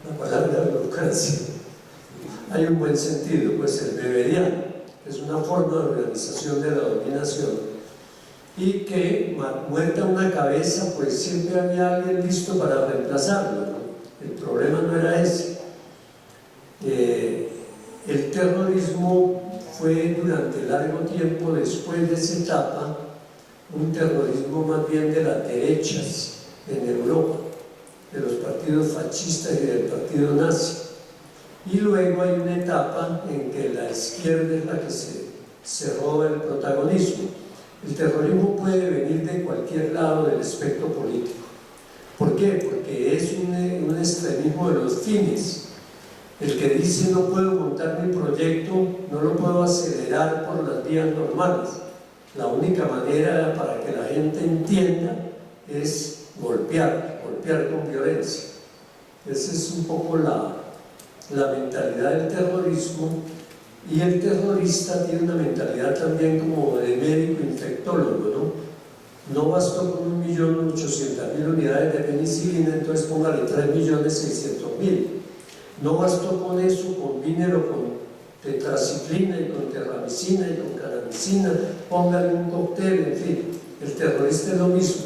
la palabra burocracia. Hay un buen sentido, pues el weberiano, que es una forma de organización de la dominación, y que muerta una cabeza, pues siempre había alguien listo para reemplazarlo, ¿no? El problema no era ese. El terrorismo fue durante largo tiempo después de esa etapa un terrorismo más bien de las derechas en Europa, de los partidos fascistas y del partido nazi. Y luego hay una etapa en que la izquierda es la que se roba el protagonismo. El terrorismo puede venir de cualquier lado del espectro político. ¿Por qué? Porque es un extremismo de los fines. El que dice no puedo montar mi proyecto, no lo puedo acelerar por las vías normales. La única manera para que la gente entienda es golpear con violencia. Esa es un poco la mentalidad del terrorismo, y el terrorista tiene una mentalidad también como de médico infectólogo, ¿no? No bastó con 1.800.000 unidades de penicilina, entonces póngale 3.600.000. No bastó con eso, combínelo con tetraciclina y con terramicina y con caramicina, póngale un cóctel, en fin. El terrorista es lo mismo.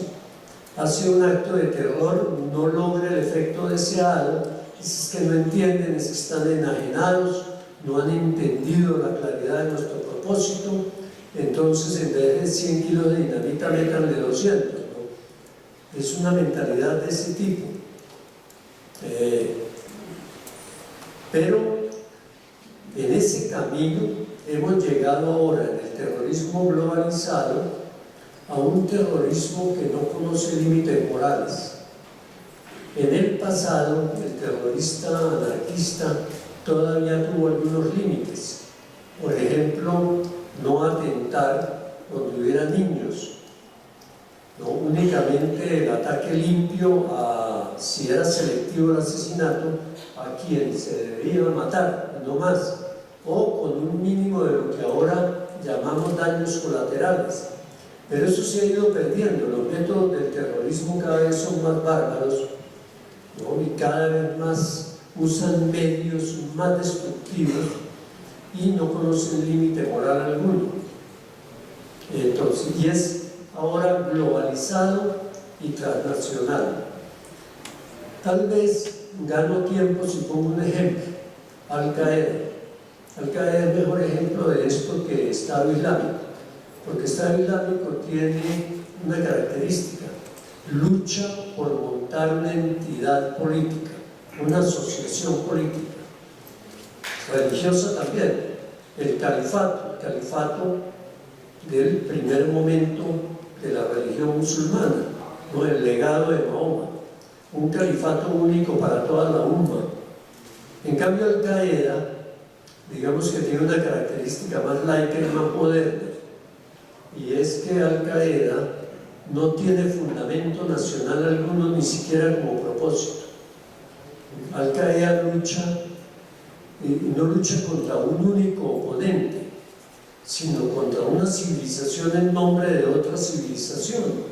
Hace un acto de terror, no logra el efecto deseado, es que no entienden, es que están enajenados, no han entendido la claridad de nuestro propósito, entonces en vez de 100 kilos de dinamita, métanle 200, ¿no? Es una mentalidad de ese tipo. Pero camino hemos llegado ahora en el terrorismo globalizado a un terrorismo que no conoce límites morales. En el pasado, el terrorista anarquista todavía tuvo algunos límites. Por ejemplo, no atentar donde hubiera niños, no únicamente el ataque limpio a, si era selectivo el asesinato, a quien se debería matar, no más, o con un mínimo de lo que ahora llamamos daños colaterales. Pero eso se ha ido perdiendo. Los métodos del terrorismo cada vez son más bárbaros, ¿no? Y cada vez más usan medios más destructivos y no conocen límite moral alguno. Entonces, y es ahora globalizado y transnacional. Tal vez gano tiempo si pongo un ejemplo. Al-Qaeda. Al-Qaeda es el mejor ejemplo de esto que Estado Islámico, porque Estado Islámico tiene una característica: lucha por montar una entidad política, una asociación política, religiosa también. El califato del primer momento de la religión musulmana, ¿no? El legado de Mahoma, un califato único para toda la umma. En cambio, Al-Qaeda, digamos que tiene una característica más laica y más moderna, y es que Al-Qaeda no tiene fundamento nacional alguno, ni siquiera como propósito. Al-Qaeda no lucha contra un único oponente, sino contra una civilización en nombre de otra civilización.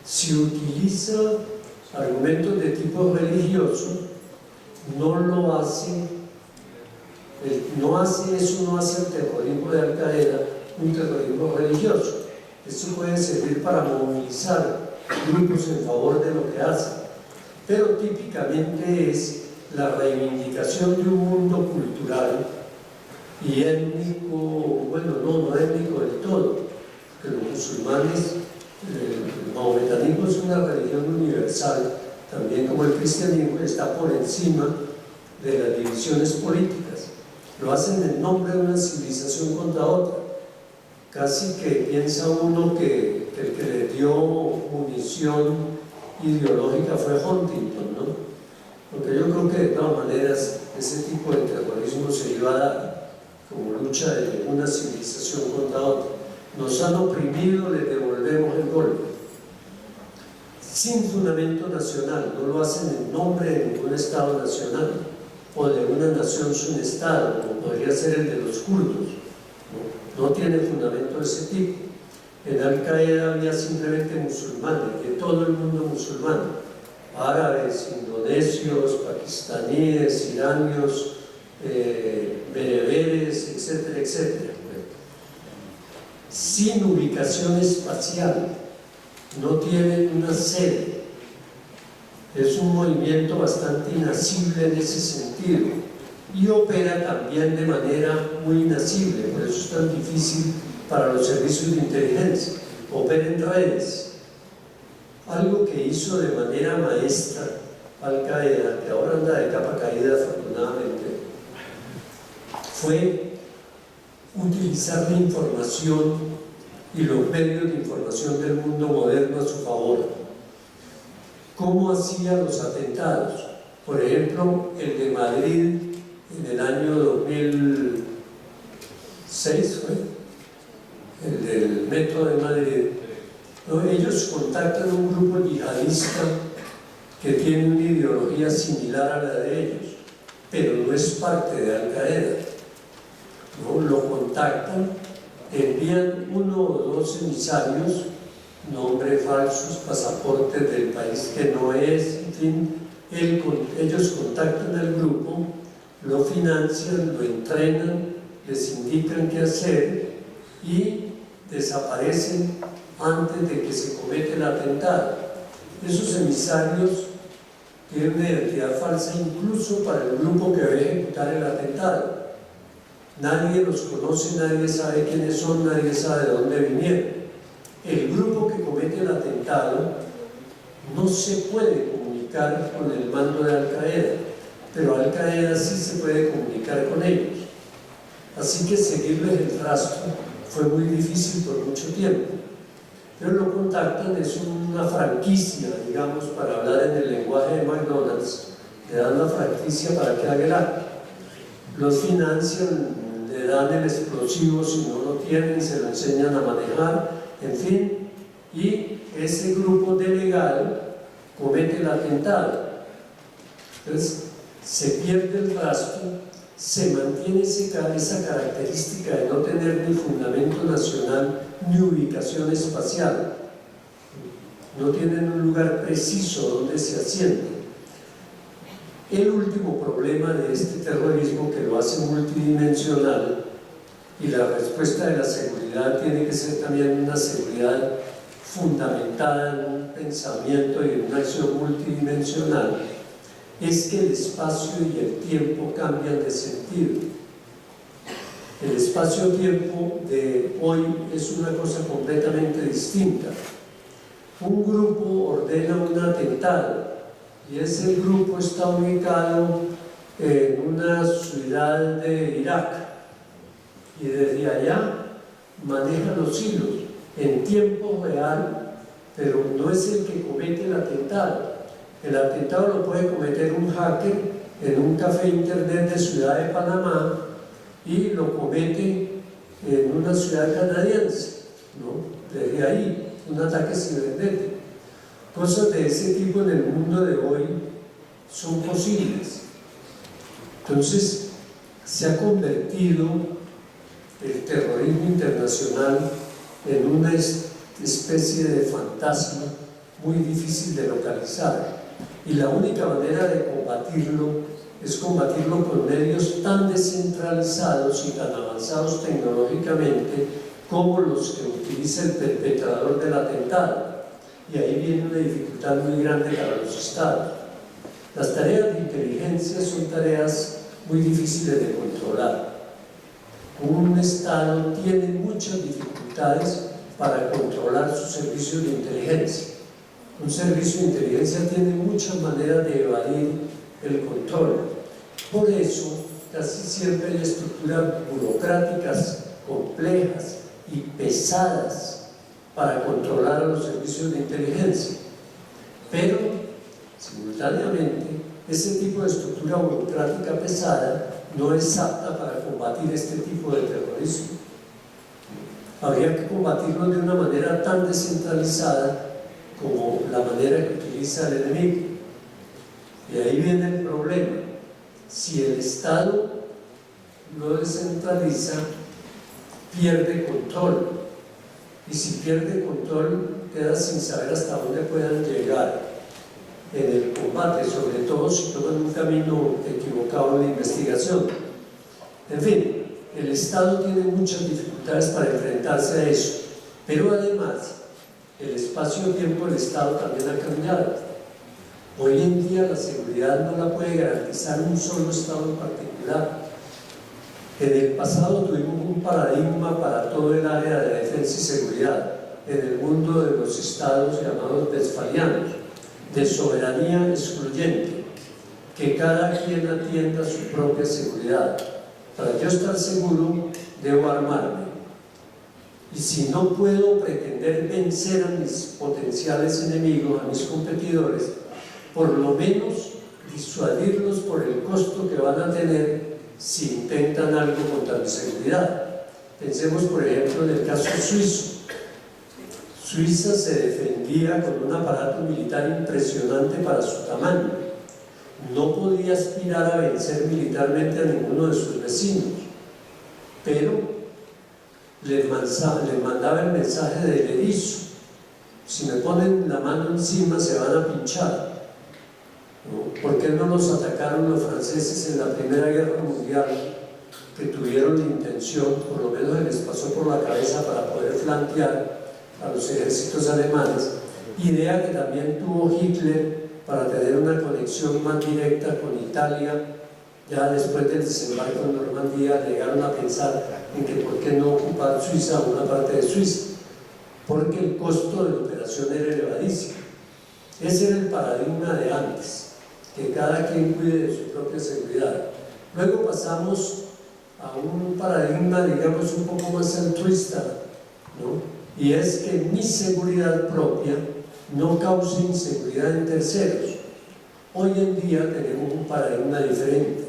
Si utiliza argumentos de tipo religioso, no hace el terrorismo de Al-Qaeda un terrorismo religioso. Esto puede servir para movilizar grupos en favor de lo que hace, pero típicamente es la reivindicación de un mundo cultural y étnico, bueno, no étnico del todo, que los musulmanes, el mahometanismo es una religión universal, también como el cristianismo, está por encima de las divisiones políticas. Lo hacen en nombre de una civilización contra otra. Casi que piensa uno que el que le dio munición ideológica fue Huntington, ¿no? Porque yo creo que de todas maneras ese tipo de terrorismo se iba a dar como lucha de una civilización contra otra. Nos han oprimido, les devolvemos el golpe. Sin fundamento nacional, no lo hacen en nombre de ningún Estado nacional o de una nación sin Estado, como podría ser el de los kurdos. No tiene fundamento de ese tipo. En Al-Qaeda había simplemente musulmanes, de todo el mundo musulmán, árabes, indonesios, pakistaníes, iranios, bereberes, etcétera, etcétera. Sin ubicación espacial, no tienen una sede. Es un movimiento bastante inasible en ese sentido y opera también de manera muy inasible, por eso es tan difícil para los servicios de inteligencia. Opera en redes. Algo que hizo de manera maestra Al-Qaeda, que ahora anda de capa caída afortunadamente, fue utilizar la información y los medios de información del mundo moderno a su favor. ¿Cómo hacía los atentados? Por ejemplo, el de Madrid en el año 2006 fue, el del metro de Madrid. ¿No? Ellos contactan a un grupo yihadista que tiene una ideología similar a la de ellos, pero no es parte de Al-Qaeda. ¿No? Lo contactan, envían 1 o 2 emisarios, nombres falsos, pasaportes del país que no es, en fin, ellos contactan al grupo, lo financian, lo entrenan, les indican qué hacer y desaparecen antes de que se cometa el atentado. Esos emisarios tienen una identidad falsa incluso para el grupo que va a ejecutar el atentado. Nadie los conoce, nadie sabe quiénes son, nadie sabe de dónde vinieron. El grupo que comete el atentado no se puede comunicar con el mando de Al-Qaeda, pero Al-Qaeda sí se puede comunicar con ellos. Así que seguirles el rastro fue muy difícil por mucho tiempo. Pero lo contactan, es una franquicia, digamos, para hablar en el lenguaje de McDonald's, le dan la franquicia para que haga el acto. Los financian, le dan el explosivo si no lo tienen, se lo enseñan a manejar, en fin, y ese grupo delegado comete el atentado. Entonces, se pierde el rastro, se mantiene esa característica de no tener ni fundamento nacional ni ubicación espacial. No tienen un lugar preciso donde se asienten. El último problema de este terrorismo, que lo hace multidimensional, y la respuesta de la seguridad tiene que ser también una seguridad fundamentada en un pensamiento y en una acción multidimensional, es que el espacio y el tiempo cambian de sentido. El espacio-tiempo de hoy es una cosa completamente distinta. Un grupo ordena un atentado y ese grupo está ubicado en una ciudad de Irak y desde allá maneja los hilos en tiempo real, pero no es el que comete el atentado. El atentado lo puede cometer un hacker en un café internet de Ciudad de Panamá y lo comete en una ciudad canadiense, ¿no? Desde ahí, un ataque cibernético. Cosas de ese tipo en el mundo de hoy son posibles. Entonces, se ha convertido el terrorismo internacional en una especie de fantasma muy difícil de localizar. Y la única manera de combatirlo es combatirlo con medios tan descentralizados y tan avanzados tecnológicamente como los que utiliza el perpetrador del atentado. Y ahí viene una dificultad muy grande para los estados. Las tareas de inteligencia son tareas muy difíciles de controlar. Un estado tiene muchas dificultades para controlar sus servicios de inteligencia. Un servicio de inteligencia tiene muchas maneras de evadir el control. Por eso, casi siempre hay estructuras burocráticas complejas y pesadas para controlar a los servicios de inteligencia. Pero, simultáneamente, ese tipo de estructura burocrática pesada no es apta para combatir este tipo de terrorismo. Habría que combatirlo de una manera tan descentralizada como la manera que utiliza el enemigo. Y ahí viene el problema. Si el Estado lo descentraliza, pierde control. Y si pierde control, queda sin saber hasta dónde puedan llegar en el combate, sobre todo si toman un camino equivocado en la investigación. En fin, el Estado tiene muchas dificultades para enfrentarse a eso, pero además el espacio-tiempo del Estado también ha cambiado. Hoy en día la seguridad no la puede garantizar un solo Estado en particular. En el pasado tuvimos un paradigma para todo el área de defensa y seguridad en el mundo de los estados llamados westfalianos, de soberanía excluyente, que cada quien atienda su propia seguridad. Para yo estar seguro, debo armarme. Y si no puedo pretender vencer a mis potenciales enemigos, a mis competidores, por lo menos disuadirlos por el costo que van a tener si intentan algo contra mi seguridad. Pensemos, por ejemplo, en el caso suizo. Suiza se defendía con un aparato militar impresionante para su tamaño. No podía aspirar a vencer militarmente a ninguno de sus vecinos, pero les mandaba el mensaje del erizo: si me ponen la mano encima se van a pinchar. ¿No? ¿Por qué no los atacaron los franceses en la Primera Guerra Mundial, que tuvieron la intención, por lo menos se les pasó por la cabeza, para poder flanquear a los ejércitos alemanes? Idea que también tuvo Hitler para tener una conexión más directa con Italia. Ya después del desembarco en Normandía llegaron a pensar en que por qué no ocupar Suiza o una parte de Suiza, porque el costo de la operación era elevadísimo. Ese era el paradigma de antes, que cada quien cuide de su propia seguridad. Luego pasamos a un paradigma, digamos, un poco más altruista, ¿no? Y es que mi seguridad propia no cause inseguridad en terceros. Hoy en día tenemos un paradigma diferente,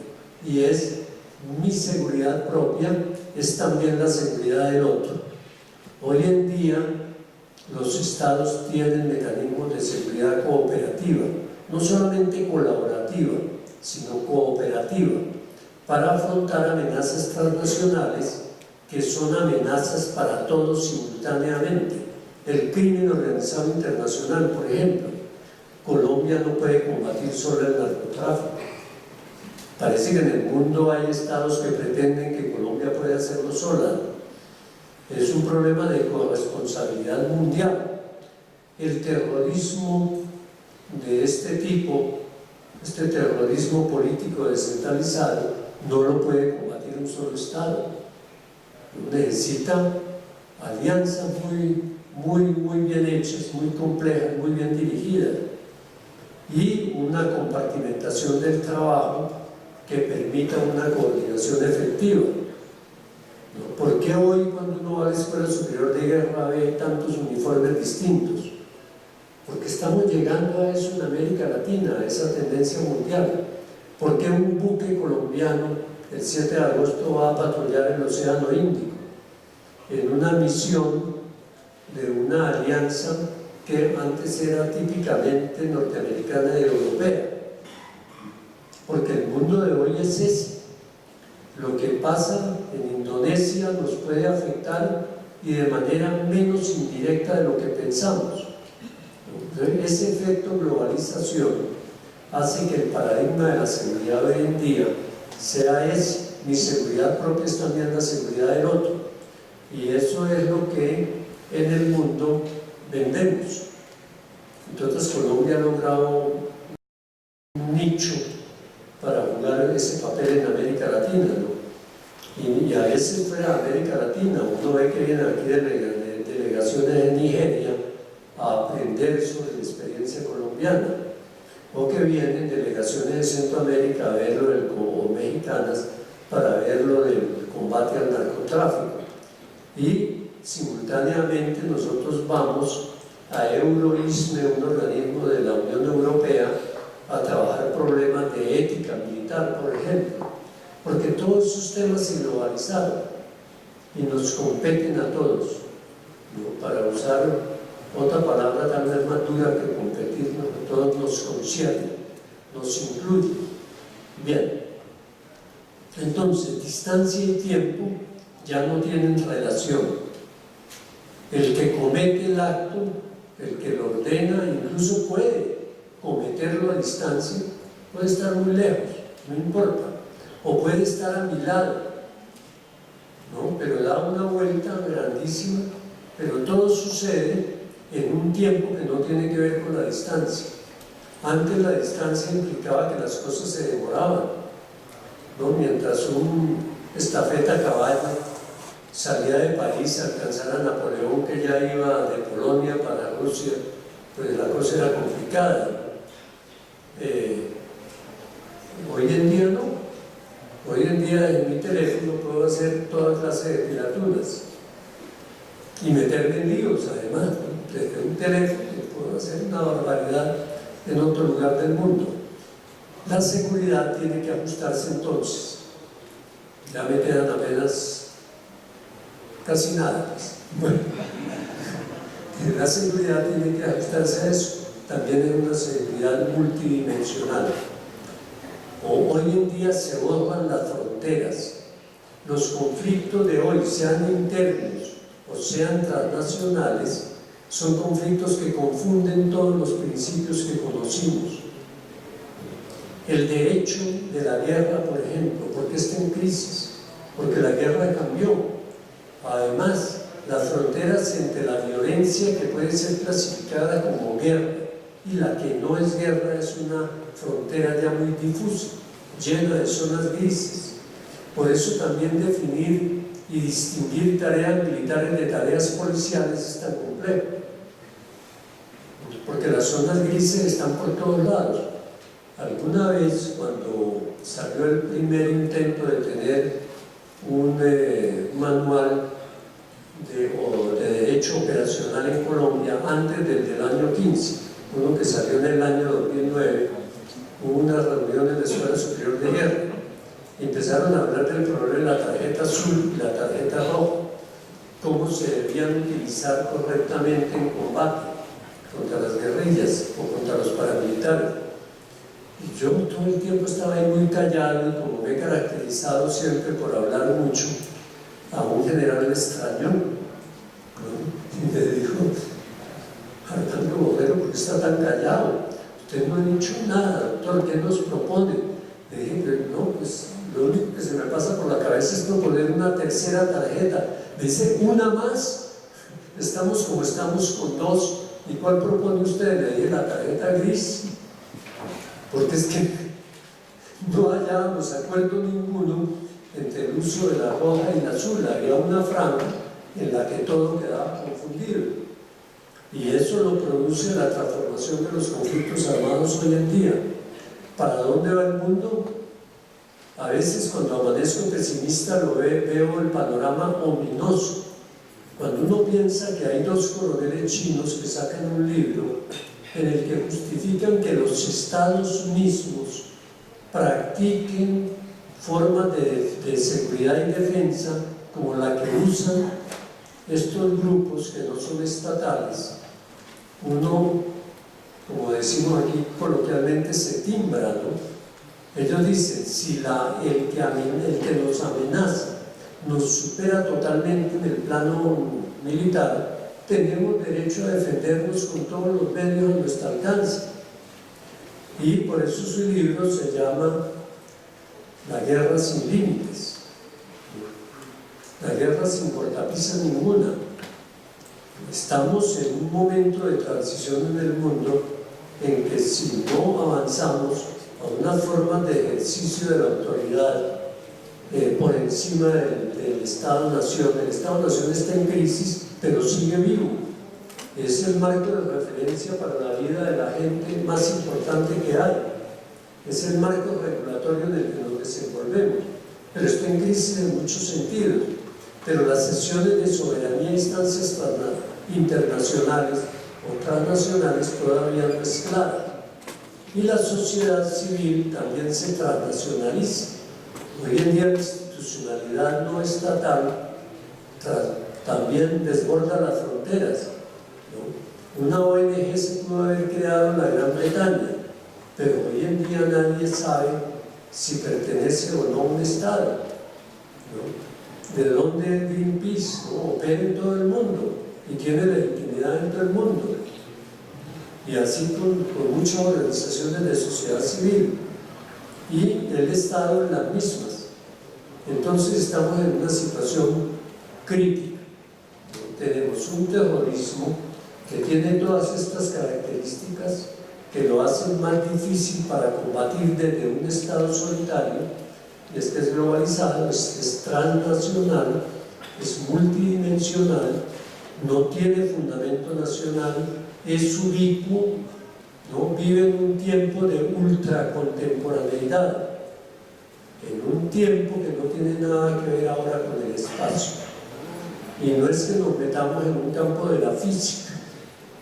y es mi seguridad propia es también la seguridad del otro. Hoy en día los estados tienen mecanismos de seguridad cooperativa, no solamente colaborativa, sino cooperativa, para afrontar amenazas transnacionales que son amenazas para todos simultáneamente. El crimen organizado internacional, por ejemplo. Colombia no puede combatir solo el narcotráfico. Parece que en el mundo hay estados que pretenden que Colombia puede hacerlo sola. Es un problema de corresponsabilidad mundial. El terrorismo de este tipo, este terrorismo político descentralizado, no lo puede combatir un solo estado. Necesita alianzas muy bien hechas, muy complejas, muy bien dirigidas, y una compartimentación del trabajo que permita una coordinación efectiva. ¿No? ¿Por qué hoy, cuando uno va a la Escuela Superior de Guerra, ve tantos uniformes distintos? Porque estamos llegando a eso en América Latina, a esa tendencia mundial. ¿Por qué un buque colombiano el 7 de agosto va a patrullar el Océano Índico en una misión de una alianza que antes era típicamente norteamericana y europea? Porque el mundo de hoy es ese. Lo que pasa en Indonesia nos puede afectar, y de manera menos indirecta de lo que pensamos. Ese efecto globalización hace que el paradigma de la seguridad hoy en día sea ese: mi seguridad propia es también la seguridad del otro, y eso es lo que en el mundo vendemos. Entonces Colombia ha logrado un nicho para jugar ese papel en América Latina, ¿no? Y a veces fuera de América Latina uno ve que vienen aquí delegaciones de Nigeria a aprender sobre la experiencia colombiana, o que vienen delegaciones de Centroamérica a verlo o mexicanas para verlo del combate al narcotráfico, y simultáneamente nosotros vamos a Euroisme, un organismo de la Unión Europea, a trabajar problemas de ética militar, por ejemplo, porque todos esos temas se globalizaron y nos competen a todos, ¿no? Para usar otra palabra tal vez más dura que competir, ¿no? Todos nos conciernen, nos incluyen. Bien, entonces distancia y tiempo ya no tienen relación. El que comete el acto, el que lo ordena, incluso puede cometerlo a distancia, puede estar muy lejos, no importa, o puede estar a mi lado, ¿no? Pero da una vuelta grandísima, pero todo sucede en un tiempo que no tiene que ver con la distancia. Antes la distancia implicaba que las cosas se demoraban, ¿no? Mientras un estafeta a caballo salía de París a alcanzar a Napoleón, que ya iba de Polonia para Rusia, pues la cosa era complicada. Hoy en día no. Hoy en día en mi teléfono puedo hacer toda clase de pilaturas y meterme en líos, además, ¿no? Desde un teléfono puedo hacer una barbaridad en otro lugar del mundo. La seguridad tiene que ajustarse entonces. Ya me quedan apenas casi nada, pues. Bueno, la seguridad tiene que ajustarse a eso. También es una seguridad multidimensional. Hoy en día se borran las fronteras. Los conflictos de hoy, sean internos o sean transnacionales, son conflictos que confunden todos los principios que conocimos. El derecho de la guerra, por ejemplo, ¿por qué está en crisis? Porque la guerra cambió. Además, las fronteras entre la violencia, que puede ser clasificada como guerra, y la que no es guerra, es una frontera ya muy difusa, llena de zonas grises. Por eso también definir y distinguir tareas militares de tareas policiales es tan complejo, porque las zonas grises están por todos lados. Alguna vez, cuando salió el primer intento de tener un manual de derecho operacional en Colombia antes del año 15, uno que salió en el año 2009. Hubo una reunión en la Escuela Superior de Guerra y empezaron a hablar del problema de la tarjeta azul y la tarjeta roja, cómo se debían utilizar correctamente en combate contra las guerrillas o contra los paramilitares. Y yo todo el tiempo estaba ahí muy callado, y como me he caracterizado siempre por hablar mucho, a un general me extrañó, ¿no? Y me dijo: Arnaldo Botero, ¿por qué está tan callado? Usted no ha dicho nada, doctor, ¿qué nos propone? Le dije: no, pues lo único que se me pasa por la cabeza es proponer una tercera tarjeta. Dice: ¿una más? Estamos como estamos con dos. ¿Y cuál propone usted? Le dije: la tarjeta gris, porque es que no hallábamos acuerdo ninguno entre el uso de la roja y la azul. Había una franja en la que todo quedaba confundido, y eso lo produce la transformación de los conflictos armados hoy en día. ¿Para dónde va el mundo? A veces, cuando amanezco pesimista, veo el panorama ominoso. Cuando uno piensa que hay dos coroneles chinos que sacan un libro en el que justifican que los estados mismos practiquen formas de seguridad y defensa como la que usan estos grupos que no son estatales, uno, como decimos aquí coloquialmente, se timbra, ¿no? Ellos dicen: si el que nos amenaza nos supera totalmente en el plano militar, tenemos derecho a defendernos con todos los medios a nuestro alcance. Y por eso su libro se llama La guerra sin límites, la guerra sin cortapisa ninguna. Estamos en un momento de transición en el mundo en que, si no avanzamos a unas formas de ejercicio de la autoridad por encima del Estado-Nación, el Estado-Nación está en crisis, pero sigue vivo. Es el marco de referencia para la vida de la gente más importante que hay. Es el marco regulatorio en el que nos desenvolvemos, pero está en crisis en muchos sentidos. Pero las sesiones de soberanía e instancias internacionales o transnacionales todavía no es clara. Y la sociedad civil también se transnacionaliza. Hoy en día la institucionalidad no estatal también desborda las fronteras, ¿no? Una ONG se pudo haber creado en la Gran Bretaña, pero hoy en día nadie sabe si pertenece o no a un Estado, ¿no? De dónde Greenpeace, ¿no? Opera en todo el mundo y tiene legitimidad en todo el mundo, y así con muchas organizaciones de sociedad civil y el Estado en las mismas. Entonces estamos en una situación crítica. Tenemos un terrorismo que tiene todas estas características que lo hacen más difícil para combatir desde un Estado solitario. Es que es globalizado, es transnacional, es multidimensional, no tiene fundamento nacional, es ubicuo, ¿no? Vive en un tiempo de ultracontemporaneidad, en un tiempo que no tiene nada que ver ahora con el espacio. Y no es que nos metamos en un campo de la física,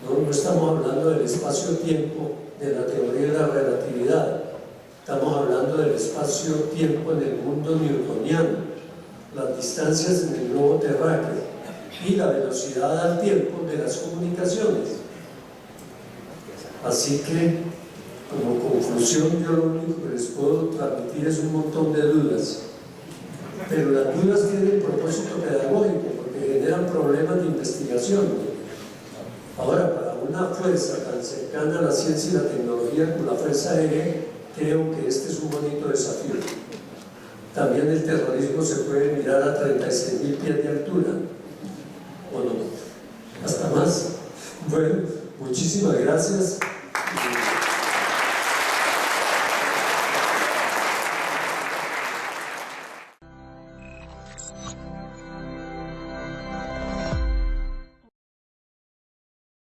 no estamos hablando del espacio-tiempo de la teoría de la relatividad, estamos hablando del espacio-tiempo en el mundo newtoniano, las distancias en el globo terráqueo y la velocidad al tiempo de las comunicaciones. Así que, como conclusión, yo lo único que les puedo transmitir es un montón de dudas, pero las dudas tienen propósito pedagógico porque generan problemas de investigación. Ahora, para una fuerza tan cercana a la ciencia y la tecnología como la Fuerza Aérea, creo que este es un bonito desafío. También el terrorismo se puede mirar a 36.000 pies de altura, ¿o no? Hasta más. Bueno, muchísimas gracias.